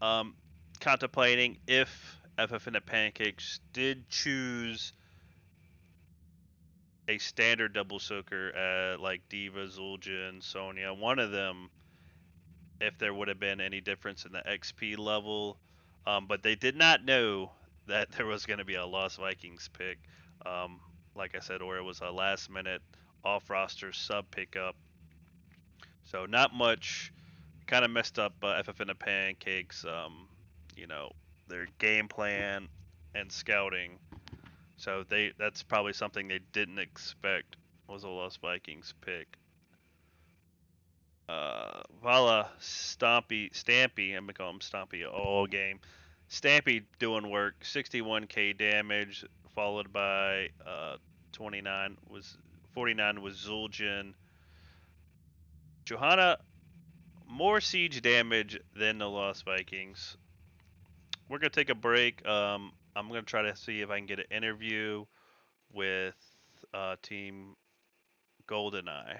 Contemplating if FF and the Pancakes did choose a standard double soaker like Diva, Zul'jin, Sonya, one of them, if there would have been any difference in the XP level. But they did not know that there was going to be a Lost Vikings pick. Like I said, or it was a last minute off roster sub pickup. So not much. Kind of messed up FF and the Pancakes. You know, their game plan and scouting. So that's probably something they didn't expect was a Lost Vikings pick. Vala Stampy, I'm gonna call him Stompy all game. Stampy doing work, 61k damage, followed by 49 was 49 was Zul'jin. Johanna, more siege damage than the Lost Vikings. We're gonna take a break. I'm gonna try to see if I can get an interview with Team GoldenEye.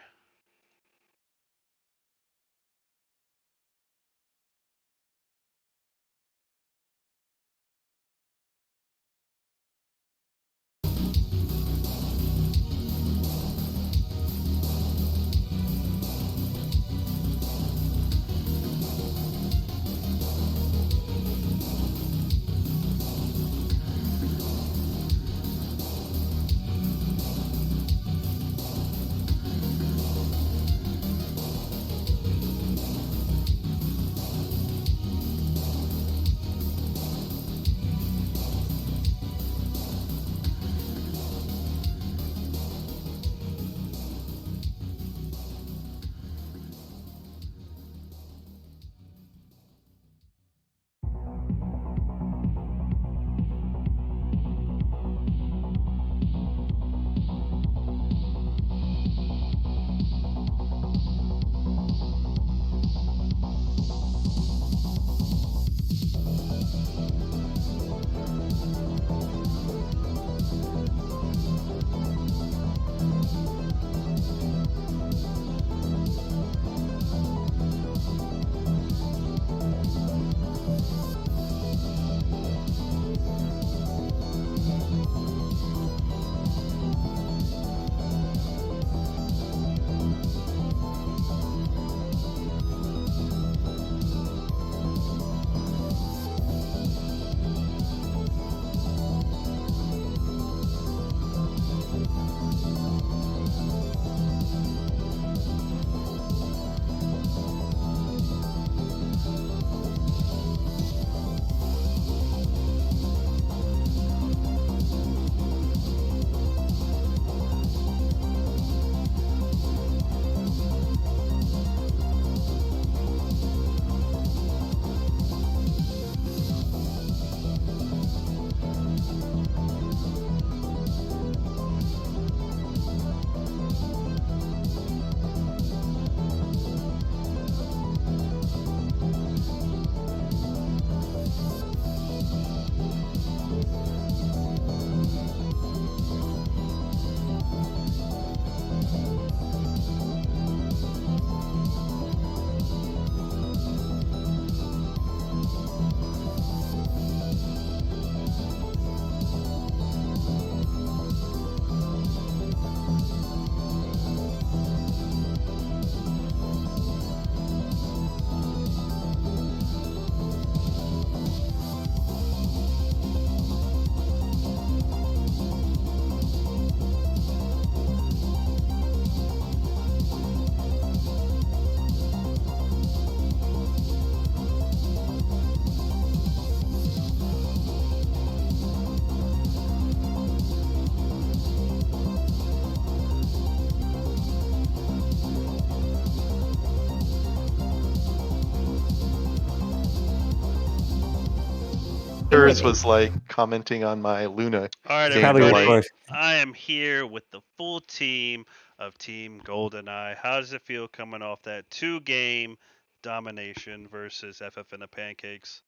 Was like commenting on my Luna. All right, Game Probably everybody. record. I am here with the full team of Team GoldenEye. How does it feel coming off that 2-game domination versus FF and the Pancakes?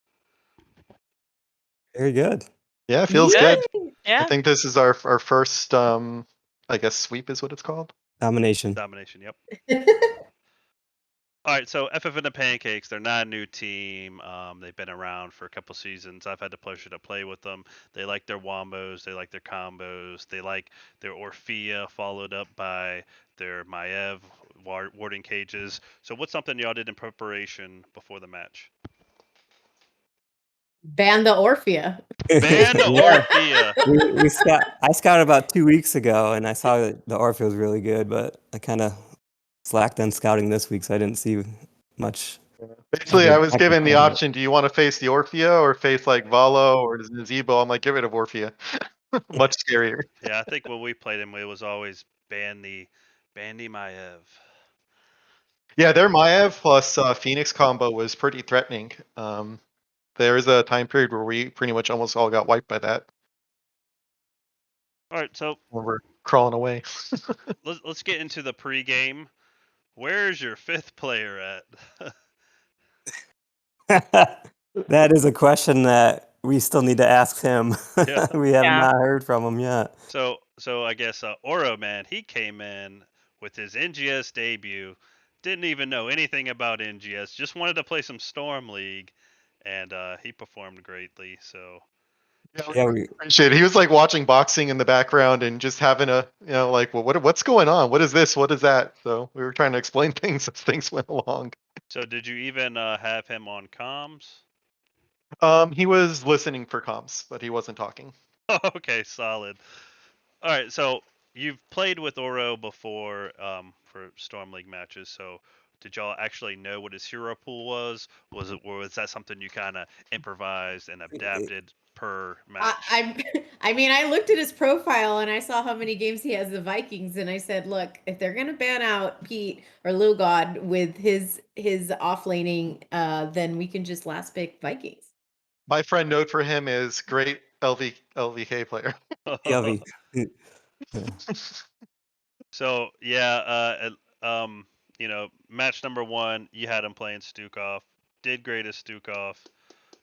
Very good. Yeah, feels good. I Yeah. think this is our first I guess sweep is what it's called. Domination. Domination, yep. All right, so FF and the Pancakes, they're not a new team. They've been around for a couple seasons. I've had the pleasure to play with them. They like their wombos, they like their combos, they like their Orphea, followed up by their Maiev warding cages. So what's something y'all did in preparation before the match? Ban the Orphea. Ban the Yeah. Orphea. I scouted about 2 weeks ago, and I saw that the Orphea was really good, but I kind of slacked on scouting this week, so I didn't see much Basically, I was I can given the find it. option: do you want to face the Orphea or face like Valo or Nazebo? I'm like, get rid of Orphea. Much scarier. Yeah, I think when we played him, it was always Bandy Maev. Yeah, their Maiev plus Phoenix combo was pretty threatening. There was a time period where we pretty much almost all got wiped by that All right, so when we're crawling away. let's get into the pregame. Where's your fifth player at? That is a question that we still need to ask him. Yeah. We have Yeah. not heard from him yet. So I guess Oro, man, he came in with his NGS debut, didn't even know anything about NGS, just wanted to play some Storm League, and he performed greatly. So Yeah, we Appreciate it. He was like watching boxing in the background and just having a, like, well, what's going on? What is this? What is that? So we were trying to explain things as things went along. so did you even have him on comms? He was listening for comms, but he wasn't talking. Okay, solid. All right, so you've played with Oro before for Storm League matches. So did y'all actually know what his hero pool was? Was that something you kind of improvised and adapted per match? I mean, I looked at his profile and I saw how many games he has the Vikings, and I said, look, if they're gonna ban out Pete or Lugod with his offlaning, then we can just last pick Vikings. My friend note for him is great LVK player. Yavi. So yeah, match number 1, you had him playing Stukov. Did great as Stukov.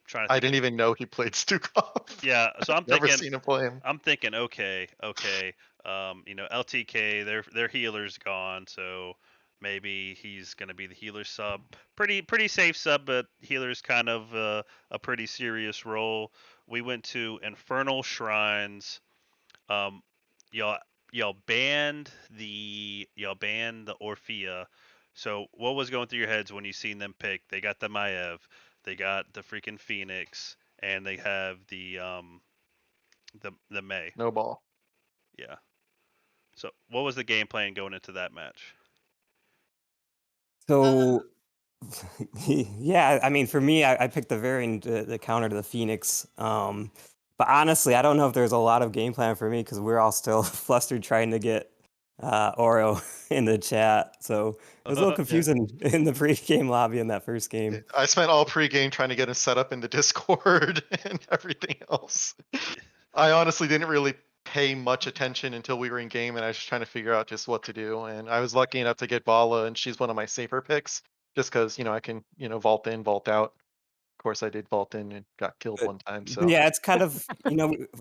Trying to I think. didn't even know he played Stukov. Yeah, so I'm Never thinking. seen him play him. I'm thinking, okay. LTK, their healer's gone, so maybe he's gonna be the healer sub. Pretty safe sub, but healer's kind of a pretty serious role. We went to Infernal Shrines. Um, y'all y'all banned the Orphea. So what was going through your heads when you seen them pick? They got the Maiev, they got the freaking Phoenix, and they have the May. No ball. Yeah. So what was the game plan going into that match? So, yeah, I mean, for me, I picked the variant, the counter to the Phoenix. But honestly, I don't know if there's a lot of game plan for me because we're all still flustered trying to get Oro in the chat. So it was a little confusing in the pre-game lobby in that first game. I spent all pregame trying to get him set up in the Discord and everything else. I honestly didn't really pay much attention until we were in game, and I was just trying to figure out just what to do. And I was lucky enough to get Bala, and she's one of my safer picks, just because I can vault in, vault out. Of course, I did vault in and got killed one time. So Yeah, it's kind of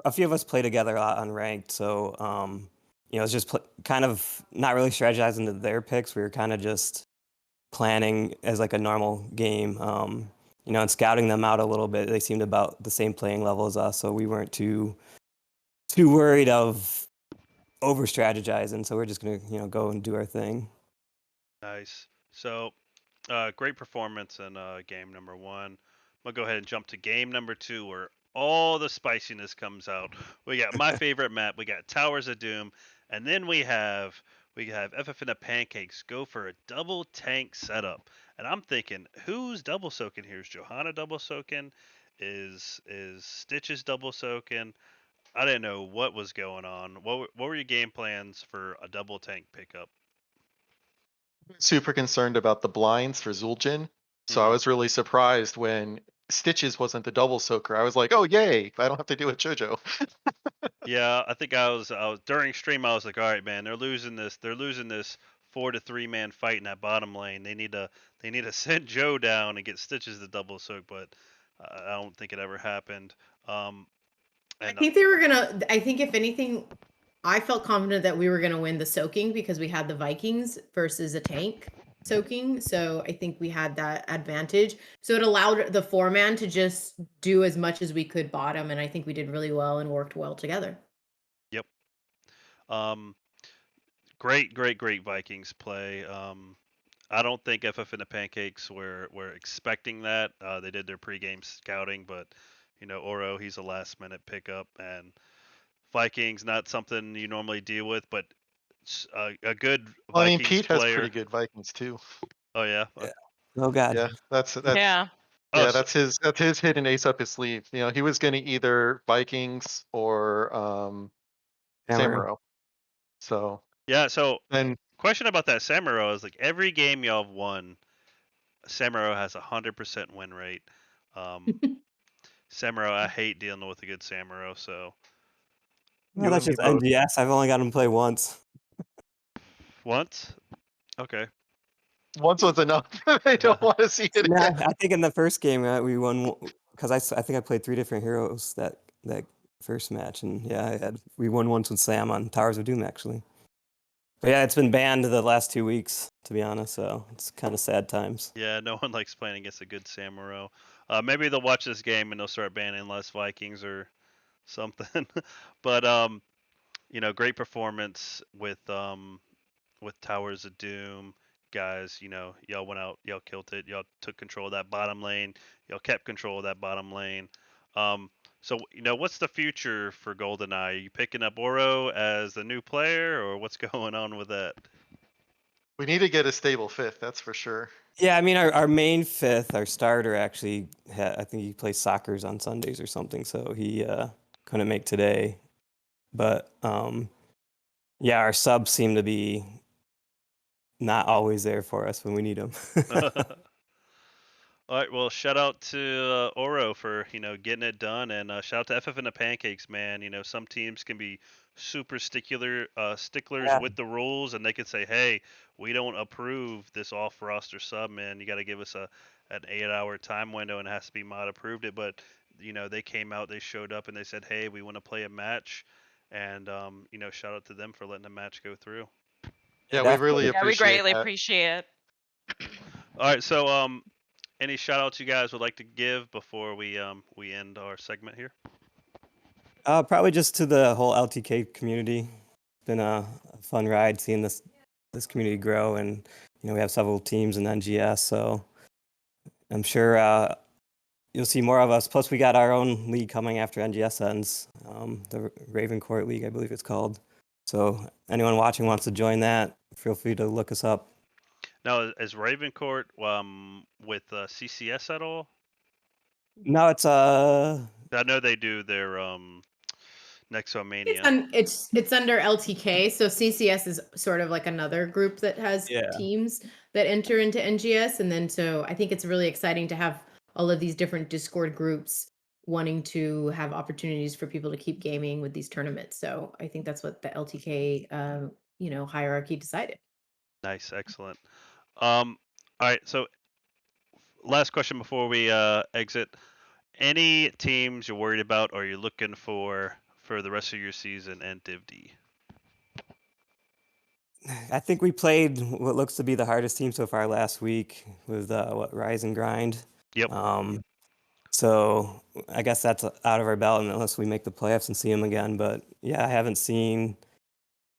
a few of us play together a lot on ranked, so it's just kind of not really strategizing to their picks. We were kind of just planning as like a normal game, and scouting them out a little bit. They seemed about the same playing level as us, so we weren't too worried of over strategizing. So we're just gonna go and do our thing. Nice. So, great performance in game number 1. I'm gonna go ahead and jump to game number 2, where all the spiciness comes out. We got my favorite map. We got Towers of Doom, and then we have FF and the Pancakes go for a double tank setup. And I'm thinking, who's double soaking here? Is Johanna double soaking? Is Stitches double soaking? I didn't know what was going on. What were your game plans for a double tank pickup? super concerned about the blinds for Zul'jin. So I was really surprised when Stitches wasn't the double soaker. I was like, oh yay! I don't have to do a JoJo. Yeah, I think I was during stream. I was like, all right, man, they're losing this. They're losing this 4-3 man fight in that bottom lane. They need to send Joe down and get Stitches the double soak, but I don't think it ever happened. I think they were gonna. I think if anything, I felt confident that we were gonna win the soaking because we had the Vikings versus a tank soaking. So I think we had that advantage. So it allowed the 4-man to just do as much as we could bottom, and I think we did really well and worked well together. Yep. Great Vikings play. I don't think FF and the Pancakes were expecting that. They did their pregame scouting, but Oro, he's a last minute pickup, and Vikings not something you normally deal with, but a good Vikings Pete player. has pretty good Vikings too. Oh yeah. Yeah. Oh God. Yeah, that's Yeah. Oh, yeah, so, that's his hidden ace up his sleeve. You know, he was gonna either Vikings or Samuro. Samuro. So yeah. So and question about that Samuro is like every game y'all have won, Samuro has 100% win rate. Samuro, I hate dealing with a good Samuro. So No, you that's and me just both. NGS. I've only got him play once. once, okay. Once was enough. I don't want to see it Yeah, again. I think in the first game we won because I think I played 3 different heroes that first match, and yeah, we won once with Sam on Towers of Doom actually. But yeah, it's been banned the last 2 weeks, to be honest. So it's kind of sad times. Yeah, no one likes playing against a good Samuro. Maybe they'll watch this game and they'll start banning less Vikings or something. But great performance with Towers of Doom. Guys, y'all went out, y'all killed it, y'all took control of that bottom lane, y'all kept control of that bottom lane. So what's the future for GoldenEye? Are you picking up Oro as the new player, or what's going on with that? We need to get a stable fifth, that's for sure. Yeah, I mean our main fifth, our starter actually I think he plays soccer's on Sundays or something, so he couldn't make today. But yeah, our subs seem to be not always there for us when we need them. All right, well, shout out to Oro for getting it done, and shout out to FF and the Pancakes, man. Some teams can be super sticklers Yeah. with the rules, and they could say, "Hey, we don't approve this off roster sub, man. You got to give us an 8-hour time window, and it has to be mod approved it." But they came out, they showed up, and they said, "Hey, we want to play a match," and shout out to them for letting the match go through. Yeah, we really Definitely. Yeah, we appreciate greatly that. appreciate it. All right, so any shout outs you guys would like to give before we end our segment here? Probably just to the whole LTK community. It's been a fun ride seeing this community grow, and we have several teams in NGS, so I'm sure you'll see more of us. Plus, we got our own league coming after NGS ends, the Raven Court League, I believe it's called. So anyone watching wants to join that, feel free to look us up. Now, is Ravencourt with CCS at all? No, it's I know they do their Nexomania. It's under LTK, so CCS is sort of like another group that has Yeah. teams that enter into NGS, and then so I think it's really exciting to have all of these different Discord groups wanting to have opportunities for people to keep gaming with these tournaments. So I think that's what the LTK hierarchy decided. Nice, excellent. All right, so last question before we exit. Any teams you're worried about or you're looking for the rest of your season and DivD? I think we played what looks to be the hardest team so far last week with Rise and Grind. Yep. So I guess that's out of our belt unless we make the playoffs and see them again. But yeah, I haven't seen,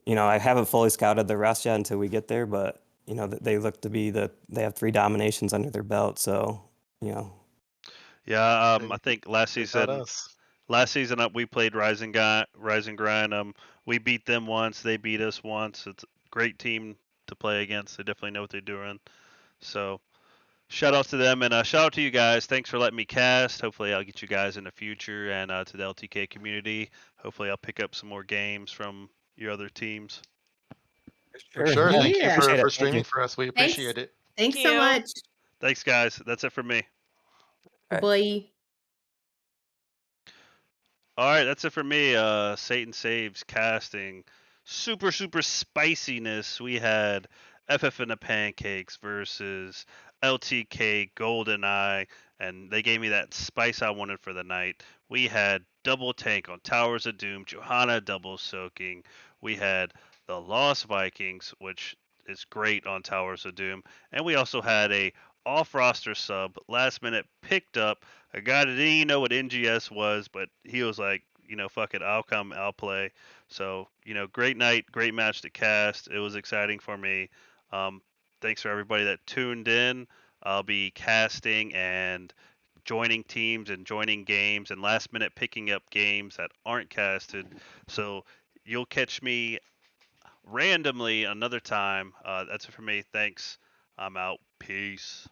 I haven't fully scouted the rest yet until we get there. But they look to be they have 3 dominations under their belt. So Yeah, They- I think last they got season. us. Last season we played Rise and Grind. We beat them once. They beat us once. It's a great team to play against. They definitely know what they're doing. So shout out to them, and shout out to you guys. Thanks for letting me cast. Hopefully I'll get you guys in the future, and to the LTK community. Hopefully I'll pick up some more games from your other teams. For sure. Thank you Yeah. for Appreciate it. Thank streaming you. for us. We Thanks. appreciate it. Thanks Thank so you. much. Thanks, guys. That's it for me. Right. Boy. All right, that's it for me. Satan Saves casting. Super spiciness. We had FF and the Pancakes versus LTK GoldenEye, and they gave me that spice I wanted for the night. We had double tank on Towers of Doom, Johanna double soaking. We had the Lost Vikings, which is great on Towers of Doom, and we also had a off roster sub last minute picked up a guy that didn't even know what NGS was, but he was like, fuck it, I'll come, I'll play. So, great night, great match to cast. It was exciting for me. Thanks for everybody that tuned in. I'll be casting and joining teams and joining games and last minute picking up games that aren't casted. So you'll catch me randomly another time. That's it for me. Thanks. I'm out. Peace.